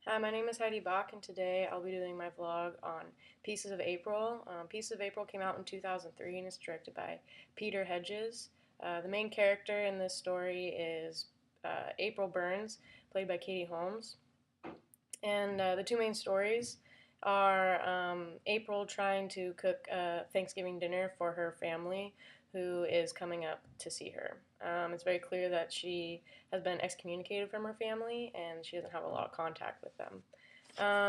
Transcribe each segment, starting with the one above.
Hi, my name is Heidi Bach, and today I'll be doing my vlog on Pieces of April. Pieces of April came out in 2003 and it's directed by Peter Hedges. The main character in this story is April Burns, played by Katie Holmes. And the two main stories are April trying to cook Thanksgiving dinner for her family who is coming up to see her. It's very clear that she has been excommunicated from her family and she doesn't have a lot of contact with them.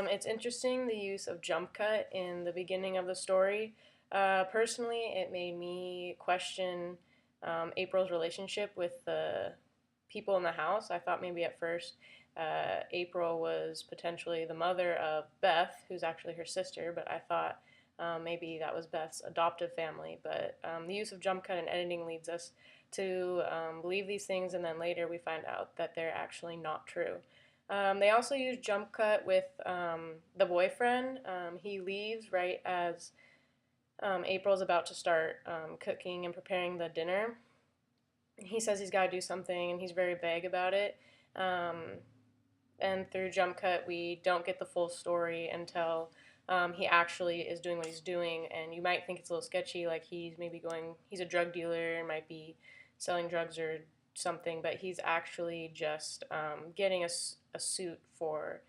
It's interesting the use of jump cut in the beginning of the story. Personally, it made me question April's relationship with the people in the house. I thought maybe at first April was potentially the mother of Beth, who's actually her sister, but I thought maybe that was Beth's adoptive family. But the use of jump cut and editing leads us to believe these things, and then later we find out that they're actually not true. They also use jump cut with the boyfriend. He leaves right as April's about to start cooking and preparing the dinner. He says he's got to do something, and he's very vague about it. And through jump cut, we don't get the full story until he actually is doing what he's doing. And you might think it's a little sketchy, like he's a drug dealer and might be selling drugs or something, but he's actually just getting a suit for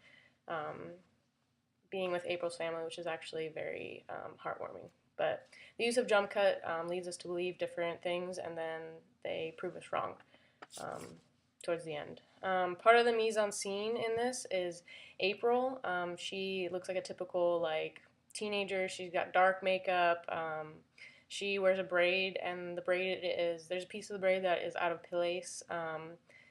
being with April's family, which is actually very heartwarming. But the use of jump cut leads us to believe different things, and then they prove us wrong towards the end. Part of the mise en scene in this is April. She looks like a typical teenager. She's got dark makeup. She wears a braid, and there's a piece of the braid that is out of place.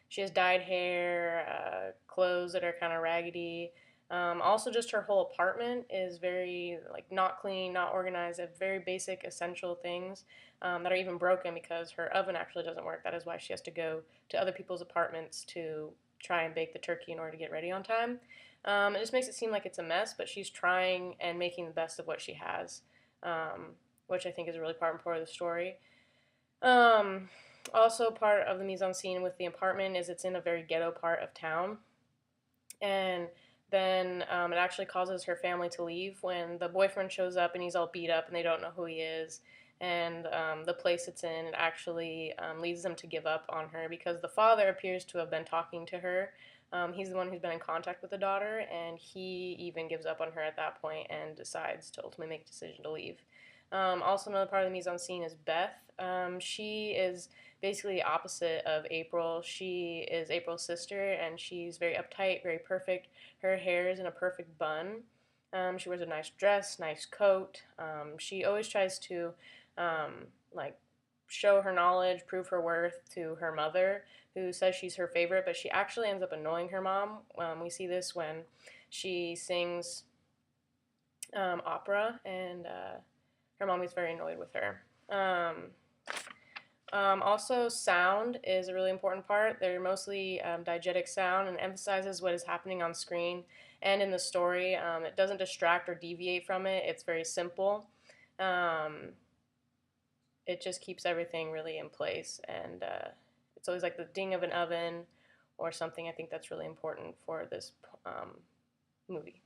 She has dyed hair, clothes that are kind of raggedy. Also, just her whole apartment is very not clean, not organized. They have very basic, essential things that are even broken because her oven actually doesn't work. That is why she has to go to other people's apartments to try and bake the turkey in order to get ready on time. It just makes it seem like it's a mess, but she's trying and making the best of what she has, which I think is a really important part of the story. Also, part of the mise en scene with the apartment is it's in a very ghetto part of town, and then it actually causes her family to leave when the boyfriend shows up and he's all beat up and they don't know who he is. And the place it's in, it actually leads them to give up on her because the father appears to have been talking to her. He's the one who's been in contact with the daughter, and he even gives up on her at that point and decides to ultimately make a decision to leave. Also, another part of the mise en scene is Beth. She is basically the opposite of April. She is April's sister, and she's very uptight, very perfect. Her hair is in a perfect bun. She wears a nice dress, nice coat. She always tries to like show her knowledge, prove her worth to her mother, who says she's her favorite, but she actually ends up annoying her mom. We see this when she sings opera, and her mom is very annoyed with her. Also, sound is a really important part. They're mostly diegetic sound and emphasizes what is happening on screen and in the story. It doesn't distract or deviate from it. It's very simple. It just keeps everything really in place, and it's always like the ding of an oven or something. I think that's really important for this movie.